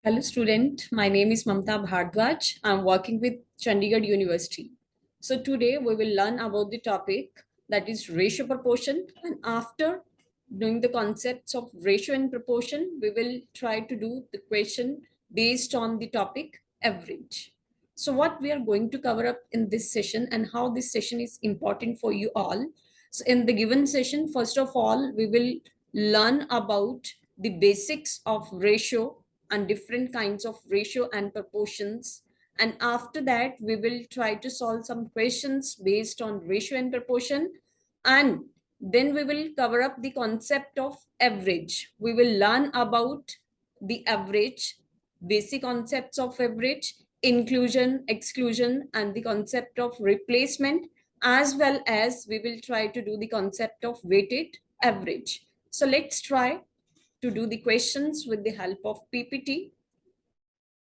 Hello student, my name is Mamta Bhardwaj. I'm working with Chandigarh University. So today we will learn about the topic that is ratio proportion, and after knowing the concepts of ratio and proportion, we will try to do the question based on the topic average. So what we are going to cover up in this session and how this session is important for you all. So in the given session, first of all, we will learn about the basics of ratio and different kinds of ratio and proportions. And after that, we will try to solve some questions based on ratio and proportion. And then we will cover up the concept of average. We will learn about the average, basic concepts of average, inclusion, exclusion, and the concept of replacement, as well as we will try to do the concept of weighted average. So let's try to do the questions with the help of PPT.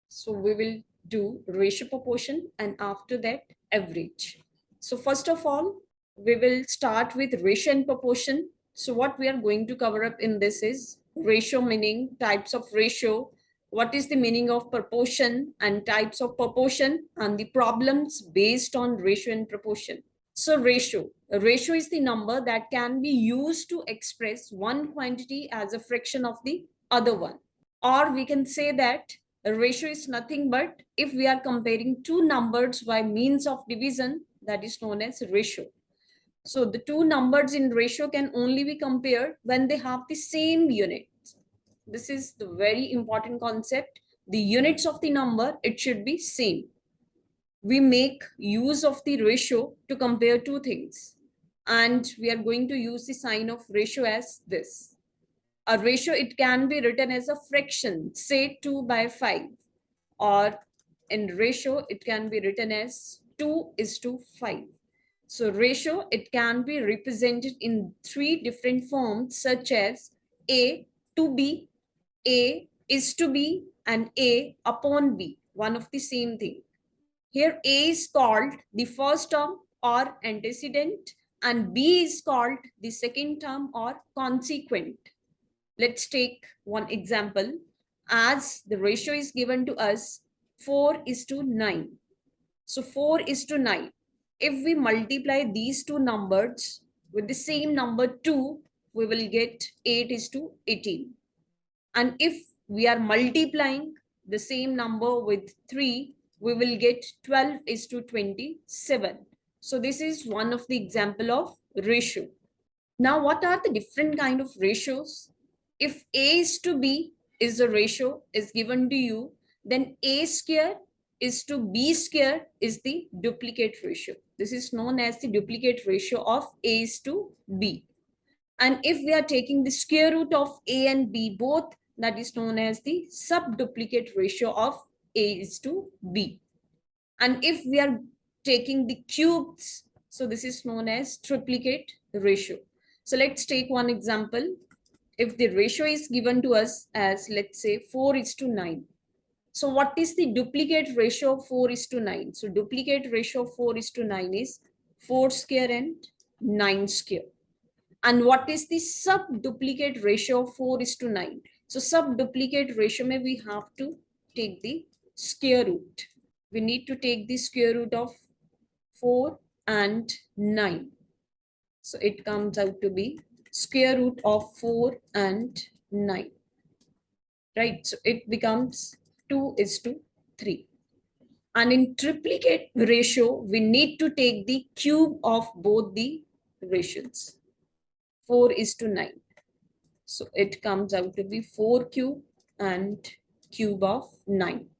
So we will do ratio proportion and after that average. So first of all, we will start with ratio and proportion. So what we are going to cover up in this is ratio, meaning types of ratio, what is the meaning of proportion and types of proportion, and the problems based on ratio and proportion. So ratio. A ratio is the number that can be used to express one quantity as a fraction of the other one. Or we can say that a ratio is nothing but if we are comparing two numbers by means of division, that is known as ratio. So the two numbers in ratio can only be compared when they have the same unit. This is the very important concept. The units of the number, it should be same. We make use of the ratio to compare two things. And we are going to use the sign of ratio as this. A ratio, it can be written as a fraction, say 2/5. Or in ratio, it can be written as 2:5. So ratio, it can be represented in three different forms such as A to B, A is to B, and A upon B, one of the same thing. Here A is called the first term or antecedent and B is called the second term or consequent. Let's take one example. As the ratio is given to us 4:9. So 4:9. If we multiply these two numbers with the same number 2, we will get 8:18. And if we are multiplying the same number with 3, we will get 12:27. So this is one of the example of ratio. Now, what are the different kind of ratios? If A is to B is the ratio is given to you, then A square is to B square is the duplicate ratio. This is known as the duplicate ratio of A is to B. And if we are taking the square root of A and B both, that is known as the subduplicate ratio of A is to B. And if we are taking the cubes, so this is known as triplicate ratio. So let's take one example. If the ratio is given to us as, let's say, 4:9. So what is the duplicate ratio of 4:9? So duplicate ratio of 4:9 is 4 square and 9 square. And what is the sub-duplicate ratio of 4:9? So sub-duplicate ratio may we have to take the square root. We need to take the square root of 4 and 9. So it comes out to be square root of 4 and 9. Right? So it becomes 2:3. And in triplicate ratio, we need to take the cube of both the ratios. 4:9. So it comes out to be 4 cube and cube of 9.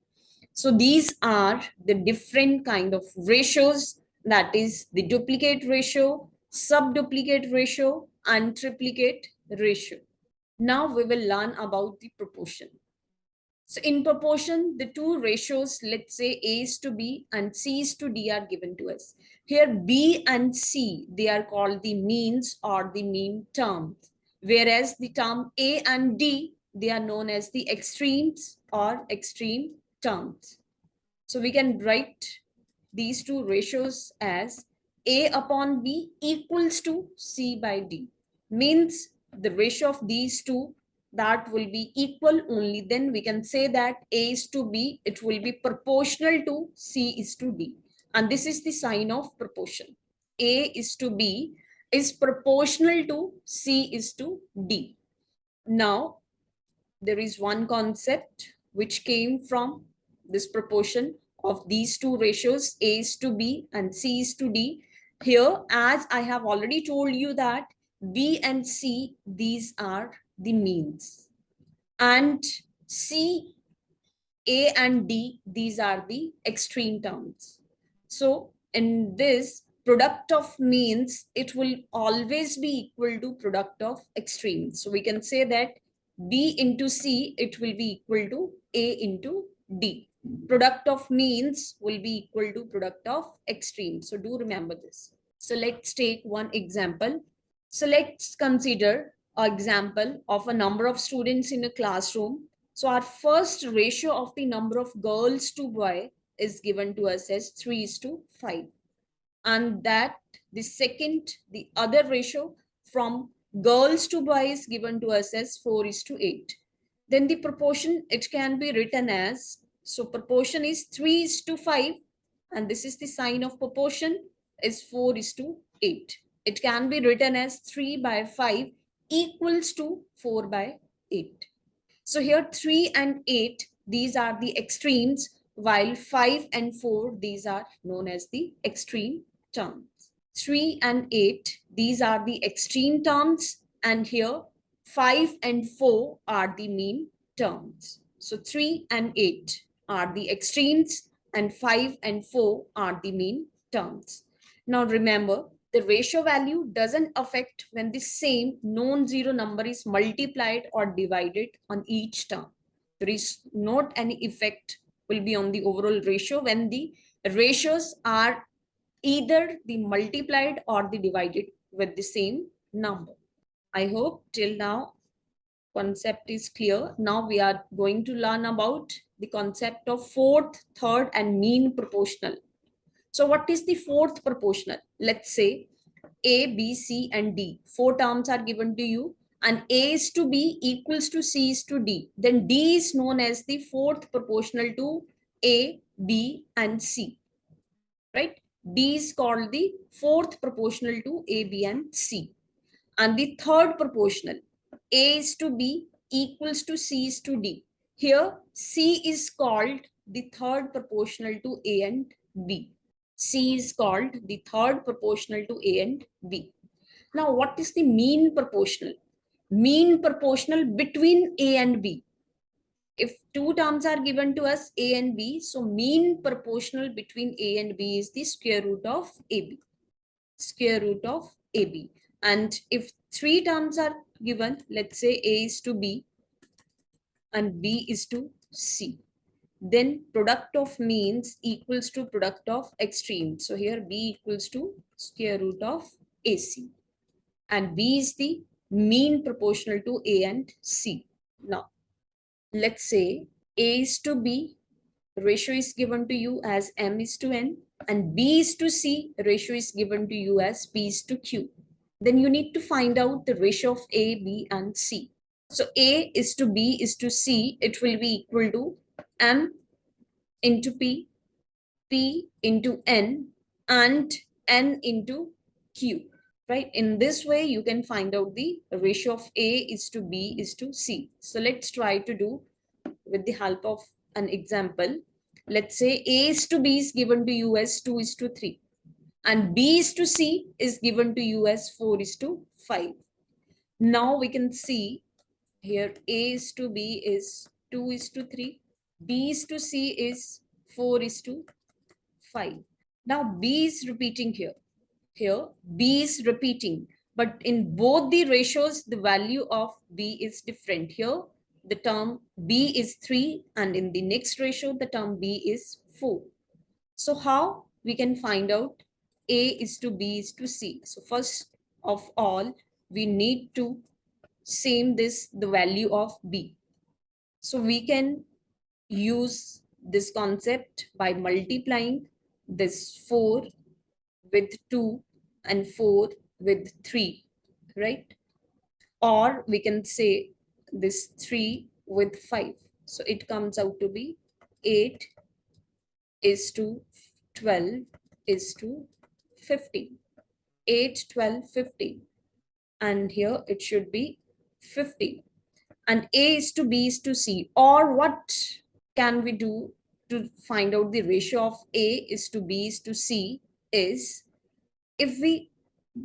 So these are the different kind of ratios, that is the duplicate ratio, subduplicate ratio, and triplicate ratio. Now we will learn about the proportion. So in proportion, the two ratios, let's say A is to B and C is to D are given to us. Here B and C, they are called the means or the mean terms. Whereas the term A and D, they are known as the extremes or extreme terms. So we can write these two ratios as A upon B equals to C by D. Means the ratio of these two, that will be equal, only then we can say that A is to B, it will be proportional to C is to D. And this is the sign of proportion. A is to B is proportional to C is to D. Now, there is one concept which came from this proportion of these two ratios, A is to B and C is to D. Here, as I have already told you that B and C, these are the means. And C, A and D, these are the extreme terms. So in this product of means, it will always be equal to product of extremes. So we can say that B into C, it will be equal to A into D. Product of means will be equal to product of extremes. So do remember this. So let's take one example. So let's consider an example of a number of students in a classroom. So our first ratio of the number of girls to boy is given to us as 3:5. And that the other ratio from girls to boys is given to us as 4:8. Then the proportion, it can be written as, so proportion is 3:5, and this is the sign of proportion is 4:8. It can be written as 3/5 equals to 4/8. So here 3 and 8, these are the extremes, while 5 and 4, these are known as the extreme terms. 3 and 8, these are the extreme terms, and here 5 and 4 are the mean terms. So 3 and 8 are the extremes and 5 and 4 are the mean terms. Now remember, the ratio value doesn't affect when the same non-zero number is multiplied or divided on each term. There is not any effect will be on the overall ratio when the ratios are either the multiplied or the divided with the same number. I hope till now concept is clear. Now we are going to learn about the concept of fourth, third, and mean proportional. So what is the fourth proportional? Let's say A, B, C, and D. 4 terms are given to you, and A is to B equals to C is to D. Then D is known as the fourth proportional to A, B, and C. Right? D is called the fourth proportional to A, B, and C. And the third proportional, A is to B equals to C is to D. Here, C is called the third proportional to A and B. C is called the third proportional to A and B. Now, what is the mean proportional? Mean proportional between A and B. If 2 terms are given to us, A and B, so mean proportional between A and B is the square root of AB. Square root of AB. And if 3 terms are given, let's say A is to B and B is to C, then product of means equals to product of extreme. So here B equals to square root of AC, and B is the mean proportional to A and C. Now, let's say A is to B, ratio is given to you as M is to N, and B is to C, ratio is given to you as P is to Q. Then you need to find out the ratio of A, B, and C. So A is to B is to C, it will be equal to M into P, P into N, and N into Q. Right? In this way, you can find out the ratio of A is to B is to C. So let's try to do with the help of an example. Let's say A is to B is given to you as 2 is to 3. And B is to C is given to you as 4 is to 5. Now we can see here A is to B is 2 is to 3. B is to C is 4 is to 5. Now B is repeating here. Here B is repeating, but in both the ratios, the value of B is different. Here the term B is 3, and in the next ratio, the term B is 4. So how we can find out A is to B is to C? So first of all, we need to same this the value of B. So we can use this concept by multiplying this 4 with 2 and 4 with 3, right? Or we can say this 3 with 5. So it comes out to be 8 is to 12 is to 15. 8, 12, 15. And here it should be 50. And A is to B is to C. Or what can we do to find out the ratio of A is to B is to C is, if we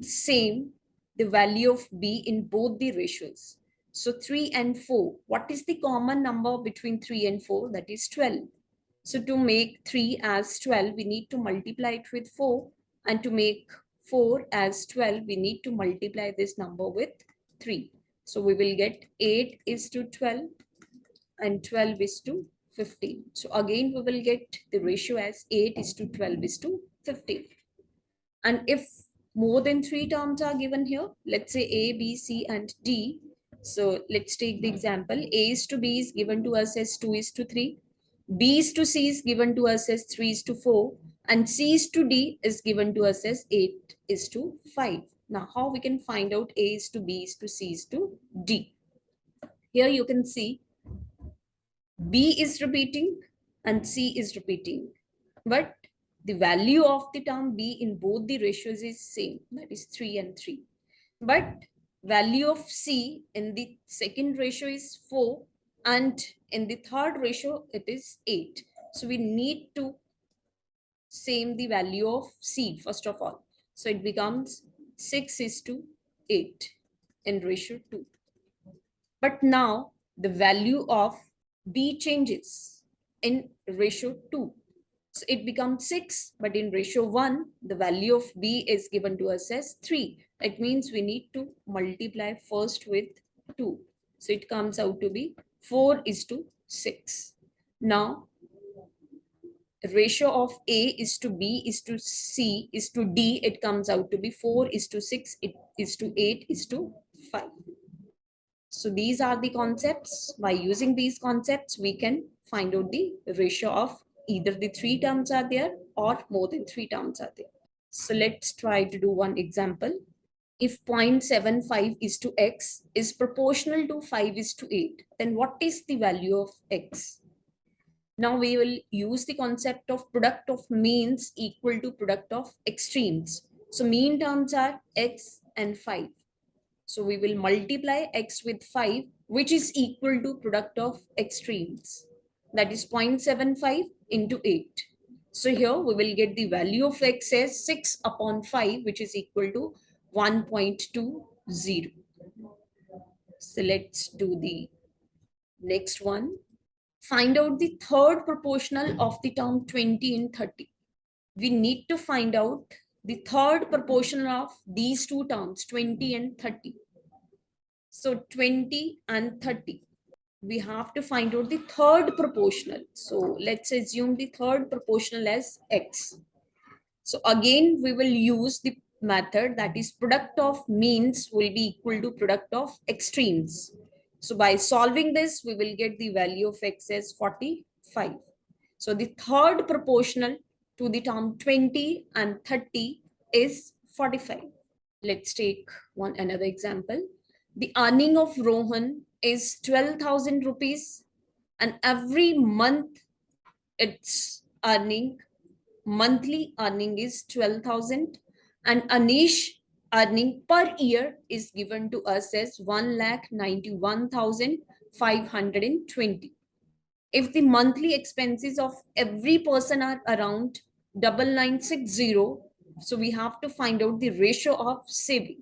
same the value of B in both the ratios. So 3 and 4, what is the common number between 3 and 4? That is 12. So to make 3 as 12, we need to multiply it with 4. And to make 4 as 12, we need to multiply this number with 3. So we will get 8 is to 12 and 12 is to 15. So again, we will get the ratio as 8 is to 12 is to 15. And if more than 3 terms are given here, let's say A, B, C, and D. So let's take the example. A is to B is given to us as 2 is to 3. B is to C is given to us as 3 is to 4. And C is to D is given to us as 8 is to 5. Now, how we can find out A is to B is to C is to D? Here you can see B is repeating and C is repeating. But the value of the term B in both the ratios is same, that is 3 and 3. But value of C in the second ratio is 4 and in the third ratio it is 8. So we need to same the value of C first of all. So it becomes 6 is to 8 in ratio 2. But now the value of B changes in ratio 2. So it becomes 6, but in ratio 1, the value of B is given to us as 3. It means we need to multiply first with 2. So it comes out to be 4 is to 6. Now, ratio of A is to B is to C is to D, it comes out to be 4 is to 6, it is to 8 is to 5. So these are the concepts. By using these concepts, we can find out the ratio of either the 3 terms are there or more than 3 terms are there. So let's try to do one example. If 0.75 is to x is proportional to 5 is to 8, then what is the value of x? Now we will use the concept of product of means equal to product of extremes. So mean terms are x and 5. So we will multiply x with 5, which is equal to product of extremes. That is 0.75 into 8. So here we will get the value of x as 6 upon 5, which is equal to 1.20. So let's do the next one. Find out the third proportional of the term 20 and 30. We need to find out the third proportional of these two terms, 20 and 30. So 20 and 30. We have to find out the third proportional. So let's assume the third proportional as x. So again, we will use the method that is product of means will be equal to product of extremes. So by solving this, we will get the value of x as 45. So the third proportional to the term 20 and 30 is 45. Let's take another example. The earning of Rohan is 12,000 rupees and every month its monthly earning is 12,000 and Anish earning per year is given to us as 1,91,520. If the monthly expenses of every person are around 9960, so we have to find out the ratio of saving.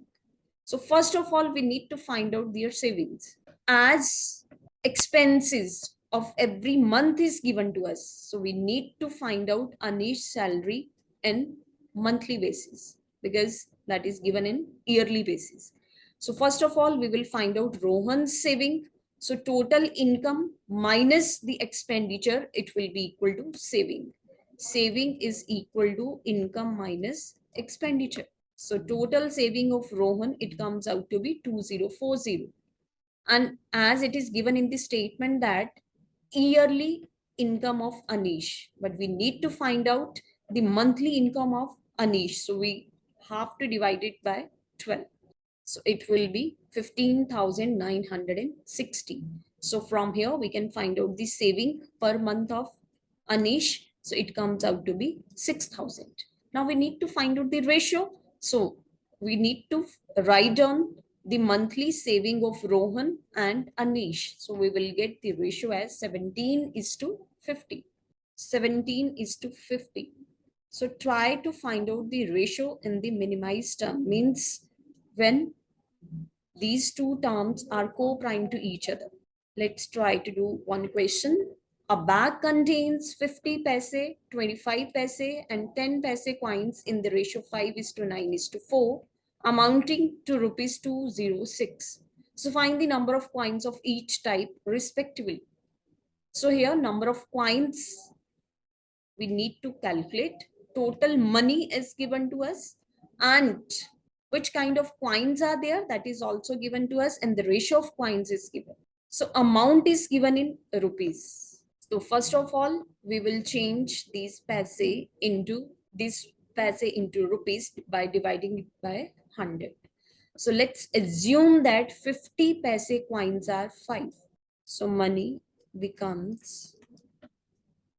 So first of all, we need to find out their savings. As expenses of every month is given to us, so we need to find out Anish's salary in monthly basis because that is given in yearly basis. So first of all, we will find out Rohan's saving. So total income minus the expenditure, it will be equal to saving. Saving is equal to income minus expenditure. So total saving of Rohan, it comes out to be 2040. And as it is given in the statement that yearly income of Anish, but we need to find out the monthly income of Anish. So we have to divide it by 12. So it will be 15,960. So from here, we can find out the saving per month of Anish. So it comes out to be 6,000. Now we need to find out the ratio. So we need to write down the monthly saving of Rohan and Anish. So we will get the ratio as 17 is to 50. 17 is to 50. So try to find out the ratio in the minimized term, means when these two terms are co-prime to each other. Let's try to do one question. A bag contains 50 paise, 25 paise and 10 paise coins in the ratio 5 is to 9 is to 4, amounting to rupees 206. So find the number of coins of each type respectively. So here number of coins we need to calculate. Total money is given to us, and which kind of coins are there, that is also given to us, and the ratio of coins is given. So amount is given in rupees. So first of all, we will change these paise into rupees by dividing it by 100. So let's assume that 50 paise coins are 5. So money becomes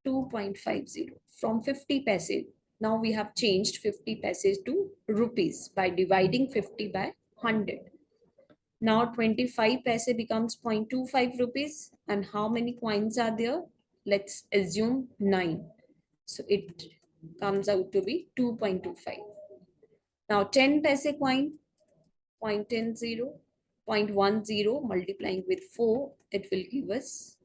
2.50 from 50 paise. Now we have changed 50 paise to rupees by dividing 50 by 100. Now 25 paise becomes 0.25 rupees. And how many coins are there? Let's assume 9. So it comes out to be 2.25. Now 10 paise coin, 0.10, 0.10 multiplying with 4, it will give us.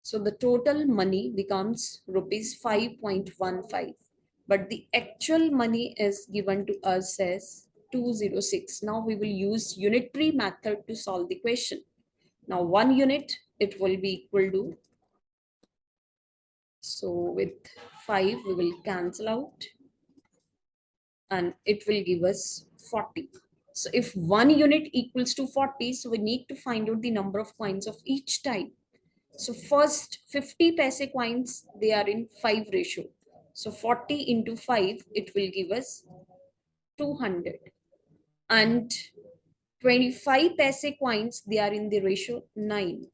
So the total money becomes rupees 5.15. But the actual money is given to us as 206. Now we will use unitary method to solve the question. Now 1 unit, it will be equal to, so with 5 we will cancel out and it will give us 40. So if 1 unit equals to 40, so we need to find out the number of coins of each type. So first 50 paise coins, they are in 5 ratio. So 40 into 5, it will give us 200. And 25 paise coins, they are in the ratio 9.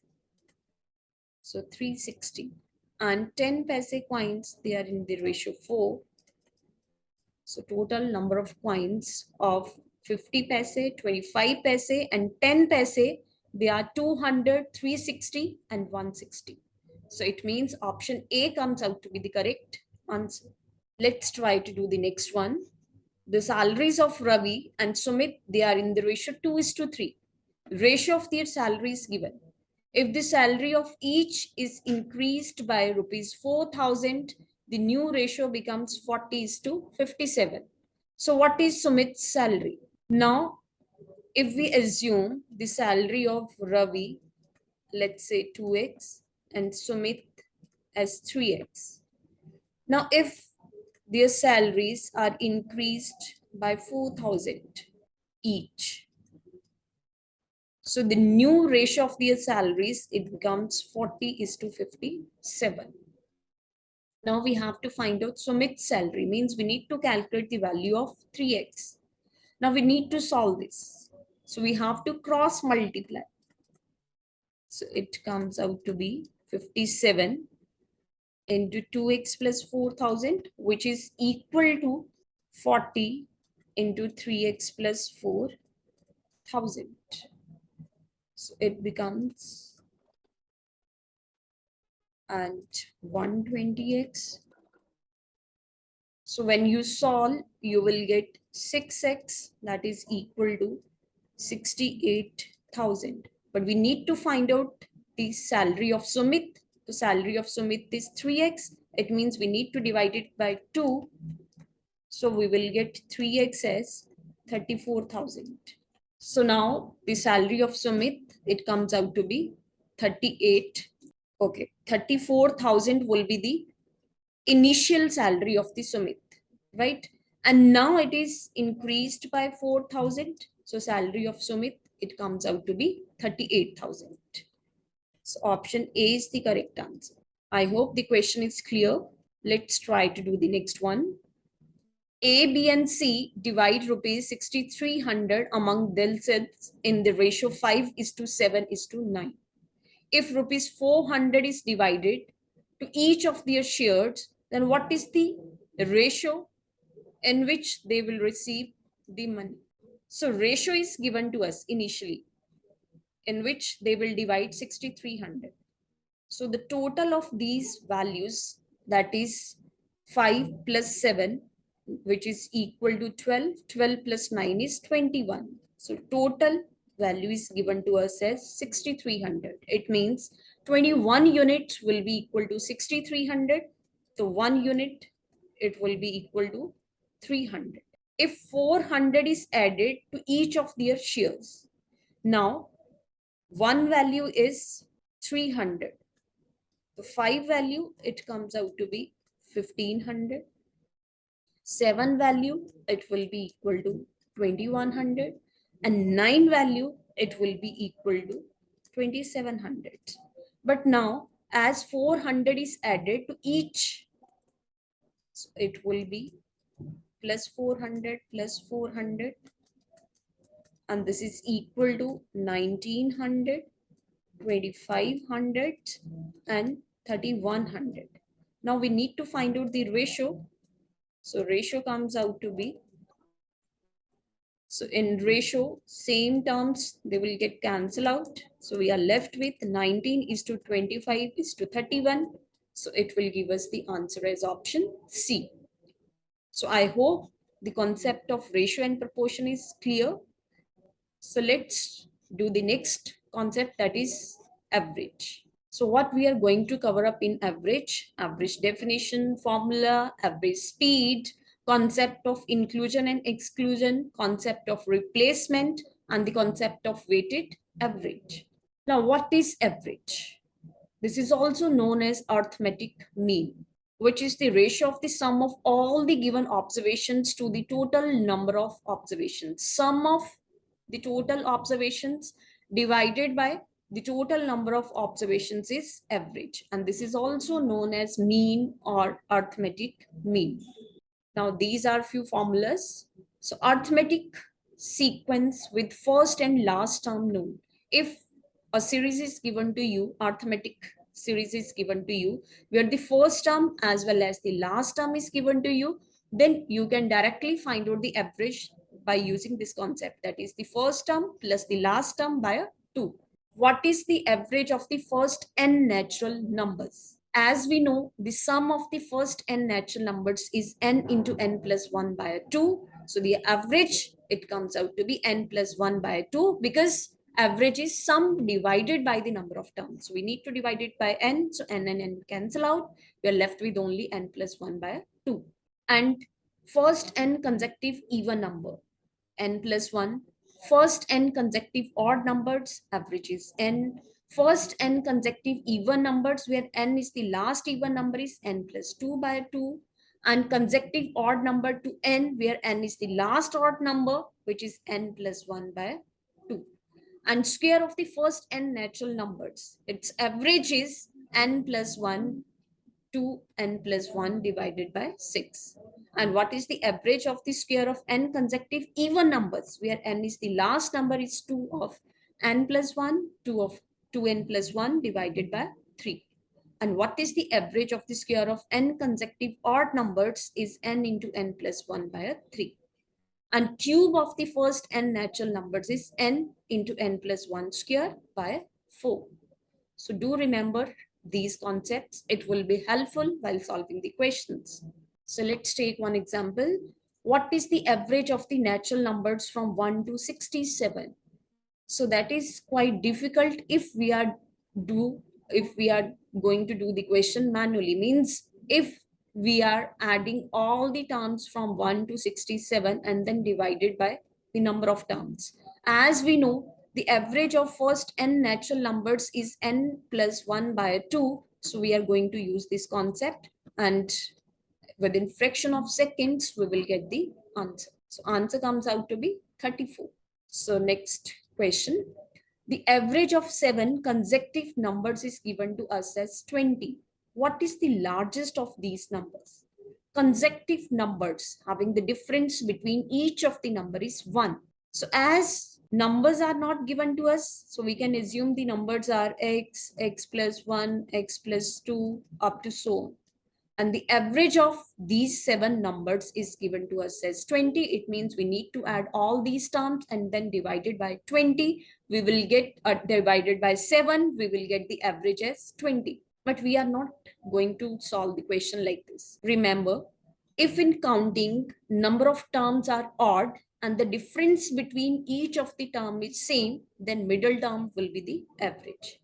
So 360. And 10 paise coins, they are in the ratio 4. So total number of coins of 50 paise, 25 paise and 10 paise, they are 200, 360 and 160. So it means option A comes out to be the correct answer. Let's try to do the next one. The salaries of Ravi and Sumit, they are in the ratio 2:3. Ratio of their salary is given. If the salary of each is increased by rupees 4,000, the new ratio becomes 40:57. So what is Sumit's salary? Now, if we assume the salary of Ravi, let's say 2x, and Sumit as 3x. Now, if their salaries are increased by 4,000 each, so the new ratio of their salaries, it becomes 40:57. Now we have to find out Sumit's salary, means we need to calculate the value of 3x. Now we need to solve this. So we have to cross multiply. So it comes out to be 57 into 2x plus 4,000, which is equal to 40 into 3x plus 4,000. So it becomes and 120x. So when you solve, you will get 6x, that is equal to 68,000. But we need to find out the salary of Sumit. The salary of Sumit is 3x. It means we need to divide it by 2. So we will get 3x as 34,000. So now the salary of Sumit, it comes out to be 38. Okay, 34,000 will be the initial salary of the Sumit, right? And now it is increased by 4,000. So salary of Sumit, it comes out to be 38,000. So option A is the correct answer. I hope the question is clear. Let's try to do the next one. A, B, and C divide rupees 6,300 among themselves in the ratio 5:7:9. If rupees 400 is divided to each of their shares, then what is the ratio in which they will receive the money? So ratio is given to us initially, in which they will divide 6,300. So the total of these values, that is 5 plus 7, which is equal to 12. 12 plus 9 is 21. So total value is given to us as 6,300. It means 21 units will be equal to 6,300. So 1 unit, it will be equal to 300. If 400 is added to each of their shares, now one value is 300. The 5 value, it comes out to be 1500. 7 value, it will be equal to 2100. And 9 value, it will be equal to 2700. But now, as 400 is added to each, so it will be plus 400 plus 400. And this is equal to 1900. 2500 and 3100. Now we need to find out the ratio. So ratio comes out to be, so in ratio, same terms, they will get cancelled out. So we are left with 19:25:31. So it will give us the answer as option C. So I hope the concept of ratio and proportion is clear. So let's do the next concept, that is average. So what we are going to cover up in average definition, formula, average speed, concept of inclusion and exclusion, concept of replacement, and the concept of weighted average. Now, what is average? This is also known as arithmetic mean, which is the ratio of the sum of all the given observations to the total number of observations. Sum of the total observations divided by the total number of observations is average. And this is also known as mean or arithmetic mean. Now, these are few formulas. So arithmetic sequence with first and last term known. If a series is given to you, arithmetic series is given to you, where the first term as well as the last term is given to you, then you can directly find out the average by using this concept. That is the first term plus the last term by 2. What is the average of the first n natural numbers? As we know, the sum of the first n natural numbers is n into n plus 1 by 2. So the average, it comes out to be n plus 1 by 2, because average is sum divided by the number of terms. So we need to divide it by n. So n and n cancel out. We are left with only n plus 1 by 2. And first n consecutive even number, n plus 1. First n consecutive odd numbers, average is n. First n consecutive even numbers, where n is the last even number, is n plus 2 by 2. And consecutive odd number to n, where n is the last odd number, which is n plus 1 by 2. And square of the first n natural numbers, its average is n plus 1 to n plus 1 divided by 6. And what is the average of the square of n consecutive even numbers, where n is the last number, is 2 of n plus 1, 2 of 2n plus 1 divided by 3. And what is the average of the square of n consecutive odd numbers, is n into n plus 1 by 3. And cube of the first n natural numbers is n into n plus 1 square by 4. So do remember these concepts. It will be helpful while solving the questions. So let's take one example. What is the average of the natural numbers from 1 to 67? So that is quite difficult if we are going to do the question manually. Means if we are adding all the terms from 1 to 67 and then divided by the number of terms. As we know, the average of first n natural numbers is n plus 1 by 2. So we are going to use this concept, and within fraction of seconds, we will get the answer. So answer comes out to be 34. So next question. The average of 7 consecutive numbers is given to us as 20. What is the largest of these numbers? consecutive numbers having the difference between each of the number is 1. So as numbers are not given to us, so we can assume the numbers are x, x plus 1, x plus 2, up to so on. And the average of these 7 numbers is given to us as 20. It means we need to add all these terms and then divided by 20. We will get divided by 7. We will get the average as 20. But we are not going to solve the question like this. Remember, if in counting number of terms are odd and the difference between each of the term is same, then middle term will be the average.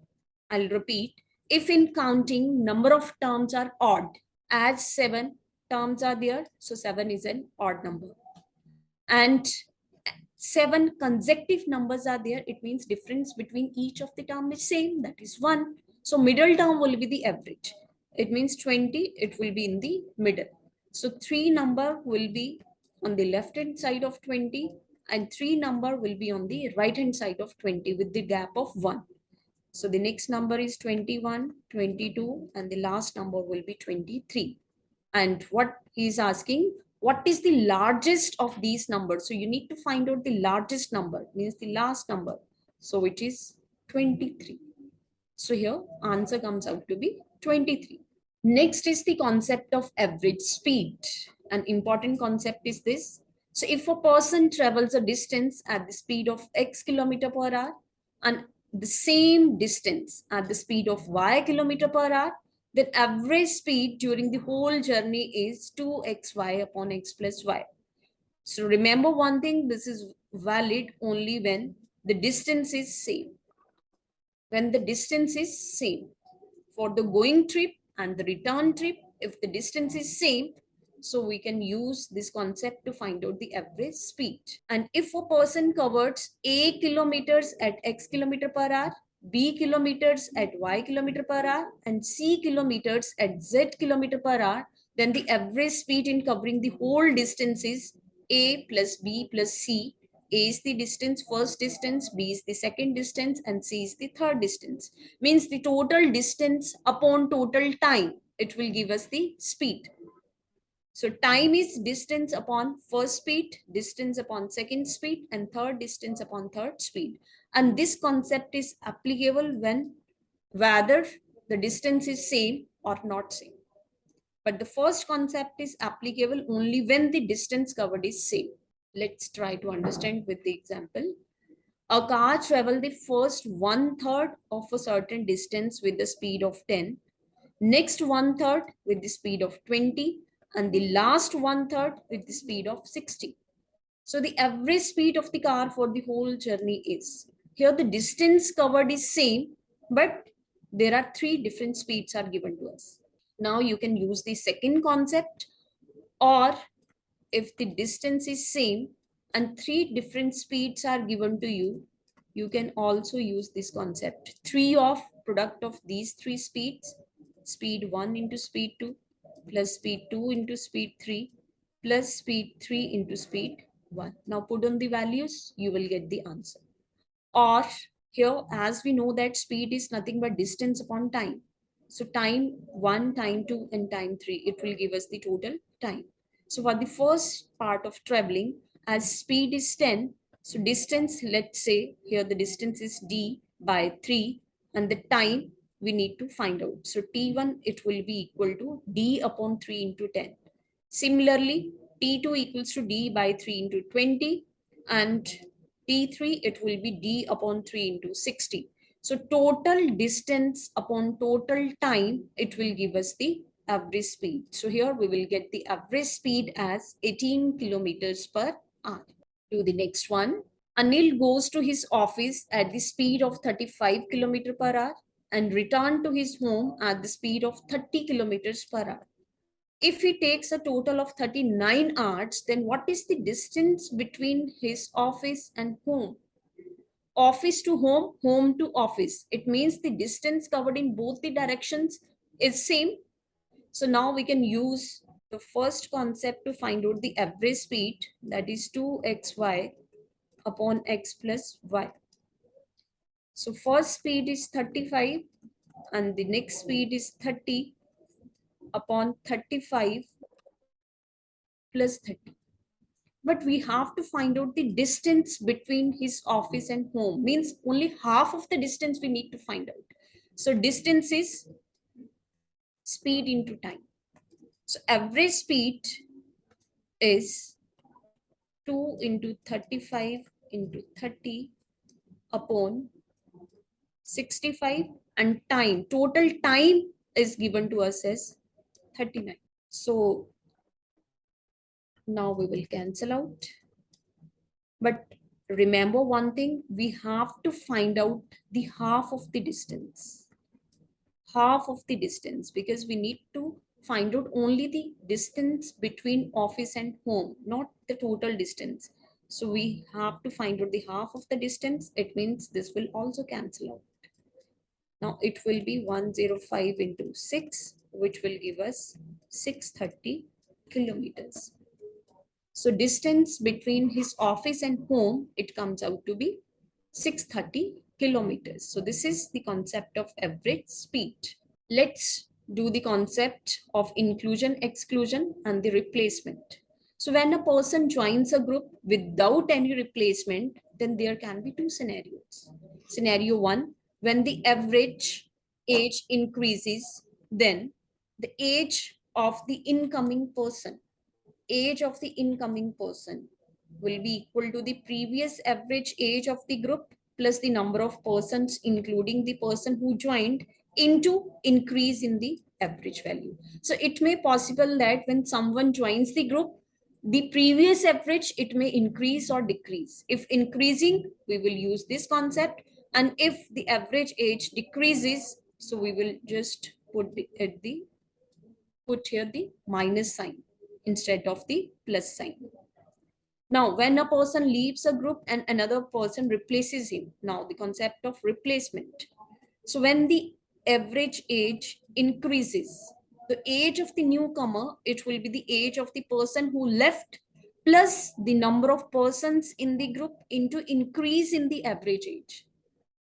I'll repeat. If in counting number of terms are odd, as 7 terms are there, so 7 is an odd number. And 7 consecutive numbers are there, it means difference between each of the term is same, that is 1. So middle term will be the average. It means 20, it will be in the middle. So 3 number will be on the left hand side of 20 and 3 number will be on the right hand side of 20 with the gap of 1. So the next number is 21, 22, and the last number will be 23. And what he is asking, what is the largest of these numbers? So you need to find out the largest number, means the last number. So it is 23. So here answer comes out to be 23. Next is the concept of average speed. An important concept is this. So if a person travels a distance at the speed of x kilometer per hour and the same distance at the speed of y kilometer per hour, then average speed during the whole journey is 2xy upon x plus y. So remember one thing, this is valid only when the distance is same. When the distance is same. For the going trip and the return trip, if the distance is same, so we can use this concept to find out the average speed. And if a person covers A kilometers at x kilometer per hour, B kilometers at y kilometer per hour, and C kilometers at z kilometer per hour, then the average speed in covering the whole distance is A plus B plus C. A is the distance, first distance, B is the second distance, and C is the third distance. Means the total distance upon total time, it will give us the speed. So time is distance upon first speed, distance upon second speed, and third distance upon third speed. And this concept is applicable when whether the distance is same or not same. But the first concept is applicable only when the distance covered is same. Let's try to understand with the example. A car travels the first 1/3 of a certain distance with the speed of 10, next 1/3 with the speed of 20, and the last 1/3 with the speed of 60. So the average speed of the car for the whole journey is, here the distance covered is same, but there are 3 different speeds are given to us. Now you can use the second concept, or if the distance is same and 3 different speeds are given to you, you can also use this concept. 3 of product of these 3 speeds, speed 1 into speed 2 plus speed 2 into speed 3 plus speed 3 into speed 1. Now put on the values, you will get the answer. Or here, as we know that speed is nothing but distance upon time. So time 1, time 2, and time 3, it will give us the total time. So for the first part of traveling, as speed is 10, so distance, let's say here the distance is d by 3, and the time we need to find out. So t1, it will be equal to d upon 3 into 10. Similarly, t2 equals to d by 3 into 20, and t3, it will be d upon 3 into 60. So total distance upon total time, it will give us the average speed. So here we will get the average speed as 18 kilometers per hour. To the next one. Anil goes to his office at the speed of 35 kilometers per hour and return to his home at the speed of 30 kilometers per hour. If he takes a total of 39 hours, then what is the distance between his office and home? Office to home, home to office. It means the distance covered in both the directions is same. So now we can use the first concept to find out the average speed, that is 2xy upon x plus y. So first speed is 35 and the next speed is 30 upon 35 plus 30. But we have to find out the distance between his office and home. Means only half of the distance we need to find out. So distance is speed into time. So average speed is 2 into 35 into 30 upon 65, and total time is given to us as 39. So now we will cancel out. But remember one thing, we have to find out the half of the distance. Half of the distance, because we need to find out only the distance between office and home, not the total distance. So we have to find out the half of the distance. It means this will also cancel out. Now it will be 105 into 6, which will give us 630 kilometers. So distance between his office and home, it comes out to be 630 kilometers. So this is the concept of average speed. Let's do the concept of inclusion, exclusion, and the replacement. So when a person joins a group without any replacement, then there can be two scenarios. Scenario one, when the average age increases, then the age of the incoming person will be equal to the previous average age of the group plus the number of persons, including the person who joined, into increase in the average value. So it may possible that when someone joins the group, the previous average, it may increase or decrease. If increasing, we will use this concept. And if the average age decreases, so we will just put here the minus sign instead of the plus sign. Now, when a person leaves a group and another person replaces him, now the concept of replacement. So when the average age increases, the age of the newcomer, it will be the age of the person who left plus the number of persons in the group into increase in the average age.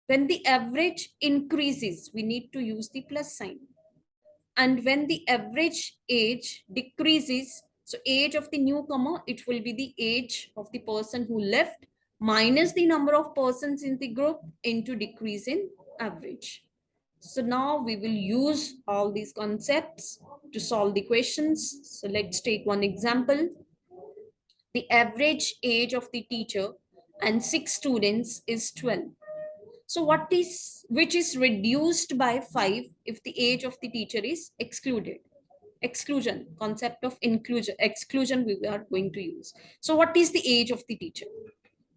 When the average increases, we need to use the plus sign. And when the average age decreases, so age of the newcomer, it will be the age of the person who left minus the number of persons in the group into decrease in average. So now we will use all these concepts to solve the questions. So let's take one example. The average age of the teacher and 6 students is 12. So which is reduced by 5 if the age of the teacher is excluded? Exclusion, concept of exclusion we are going to use. So what is the age of the teacher?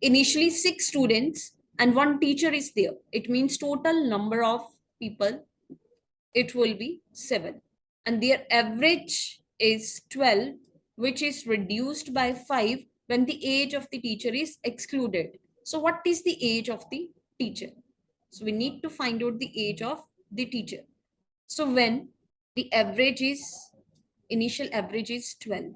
Initially 6 students and 1 teacher is there. It means total number of people, it will be 7. And their average is 12, which is reduced by 5 when the age of the teacher is excluded. So what is the age of the teacher? So we need to find out the age of the teacher. So when the initial average is 12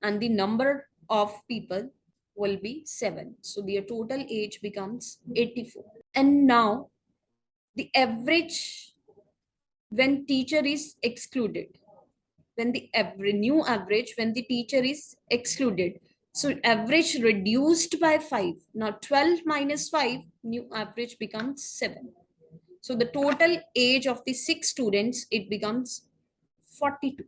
and the number of people will be 7. So their total age becomes 84. And now the average when teacher is excluded, when the new average when the teacher is excluded, so average reduced by 5. Now 12 minus 5, new average becomes 7. So the total age of the 6 students, it becomes 42.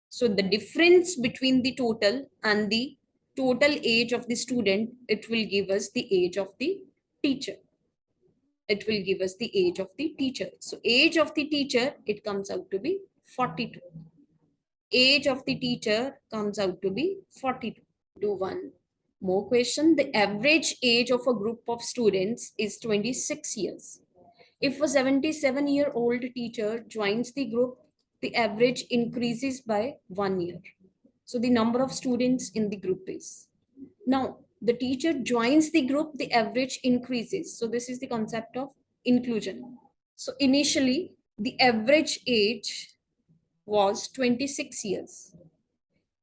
So the difference between the total and the total age of the student, it will give us the age of the teacher. It will give us the age of the teacher. So age of the teacher, it comes out to be 42. Age of the teacher comes out to be 42. Do one more question. The average age of a group of students is 26 years. If a 77-year-old teacher joins the group, the average increases by 1 year. So the number of students in the group is. Now, the teacher joins the group, the average increases. So this is the concept of inclusion. So initially, the average age was 26 years.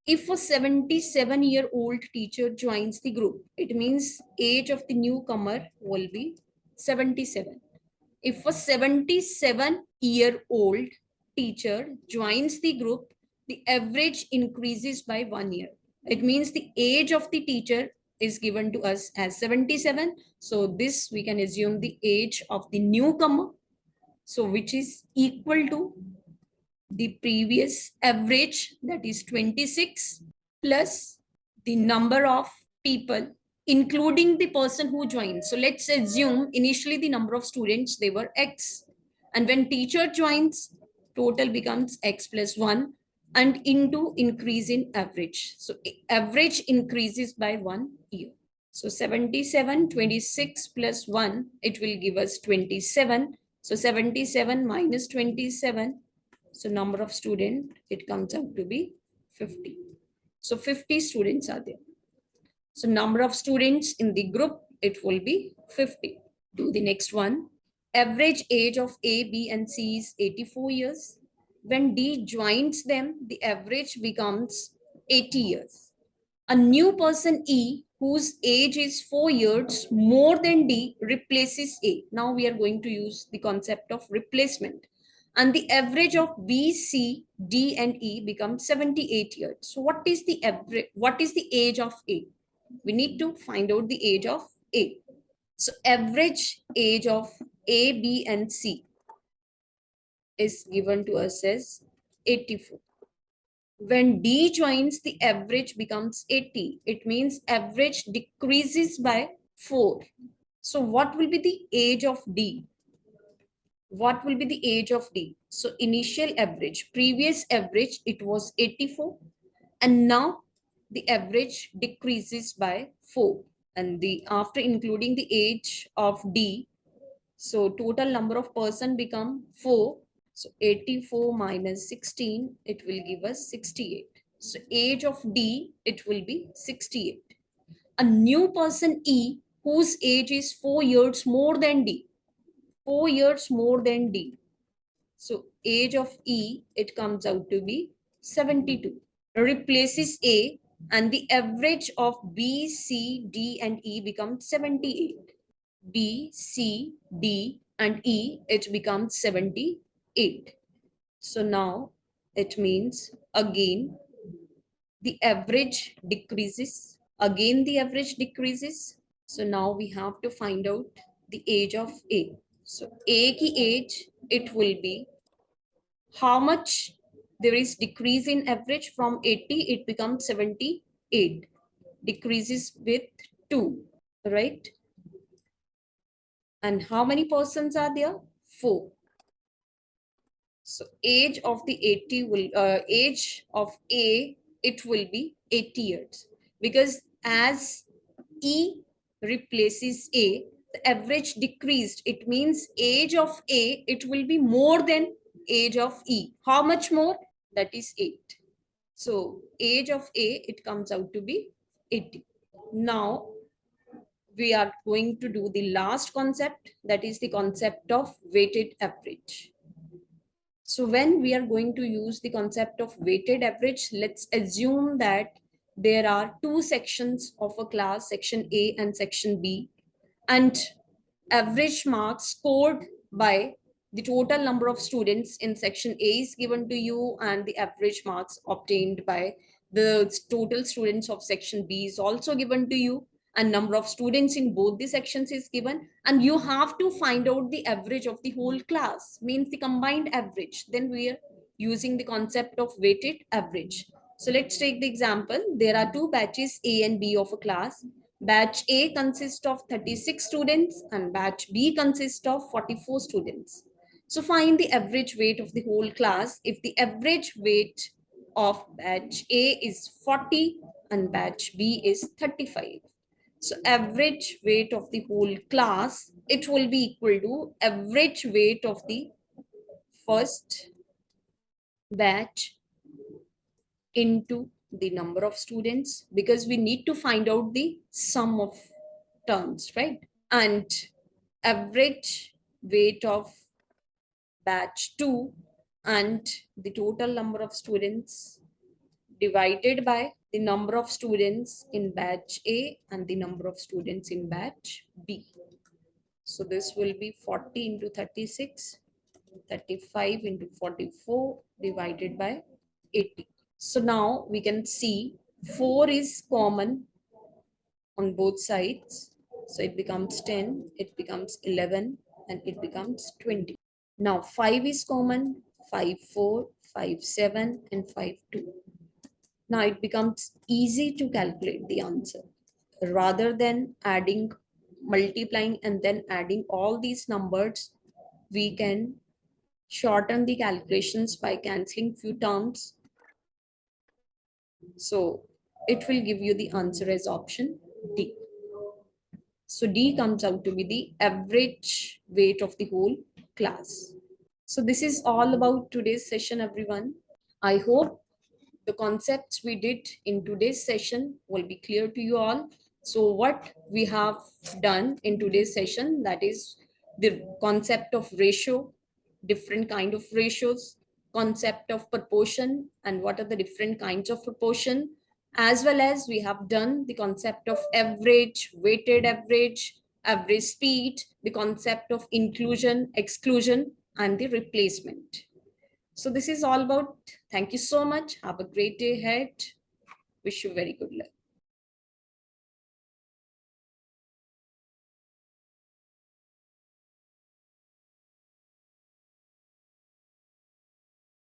If a 77-year-old teacher joins the group, it means age of the newcomer will be 77. If a 77-year-old teacher joins the group, the average increases by 1 year. It means the age of the teacher is given to us as 77. So this we can assume the age of the newcomer. So which is equal to the previous average, that is 26, plus the number of people including the person who joined. So let's assume initially the number of students, they were x, and when teacher joins, total becomes x plus 1 and into increase in average. So average increases by 1 year. So 77, 26 plus 1, it will give us 27. So 77 minus 27, so number of student, it comes out to be 50. So 50 students are there. So number of students in the group, it will be 50. Do the next one. Average age of A, B, and C is 84 years. When D joins them, the average becomes 80 years. A new person E, whose age is 4 years more than D, replaces A. Now we are going to use the concept of replacement. And the average of B, C, D, and E becomes 78 years. So what is the average? What is the age of A? We need to find out the age of A. So average age of A, B, and C is given to us as 84. When D joins, the average becomes 80. It means average decreases by 4. So what will be the age of D? What will be the age of D? So initial average, previous average, it was 84. And now the average decreases by 4. And the after including the age of D, so total number of person become 4. So 84 minus 16, it will give us 68. So age of D, it will be 68. A new person E, whose age is 4 years more than D. 4 years more than D. So age of E, it comes out to be 72. Replaces A, and the average of B, C, D, and E becomes 78. B, C, D, and E, it becomes 78. So now it means again the average decreases. Again the average decreases. So now we have to find out the age of A. So A ki age, it will be how much there is decrease in average from 80, it becomes 78. Decreases with 2, right? And how many persons are there? 4. So age of the 80 will age of A, it will be 80 years, because as E replaces A, the average decreased. It means age of A, it will be more than age of E. How much more? That is 8. So age of A, it comes out to be 80. Now we are going to do the last concept, that is the concept of weighted average. So when we are going to use the concept of weighted average, let's assume that there are two sections of a class, section A and section B, and average marks scored by the total number of students in section A is given to you, and the average marks obtained by the total students of section B is also given to you, and number of students in both the sections is given, and you have to find out the average of the whole class, means the combined average. Then we are using the concept of weighted average. So let's take the example. There are two batches A and B of a class. Batch A consists of 36 students and batch B consists of 44 students. So find the average weight of the whole class. If the average weight of batch A is 40 and batch B is 35. So average weight of the whole class, it will be equal to average weight of the first batch into the number of students, because we need to find out the sum of terms, right? And average weight of batch 2 and the total number of students divided by the number of students in batch A and the number of students in batch B. So this will be 40 into 36, 35 into 44 divided by 80. So now we can see 4 is common on both sides. So it becomes 10, it becomes 11, and it becomes 20. Now 5 is common, 5, 4, 5, 7, and 5, 2. Now it becomes easy to calculate the answer. Rather than adding, multiplying, and then adding all these numbers, we can shorten the calculations by cancelling few terms. So it will give you the answer as option D. So D comes out to be the average weight of the whole class. So this is all about today's session, everyone. I hope the concepts we did in today's session will be clear to you all. So what we have done in today's session, that is the concept of ratio, different kind of ratios, concept of proportion, and what are the different kinds of proportion, as well as we have done the concept of average, weighted average, average speed, the concept of inclusion, exclusion, and the replacement. So this is all about. Thank you so much. Have a great day ahead. Wish you very good luck.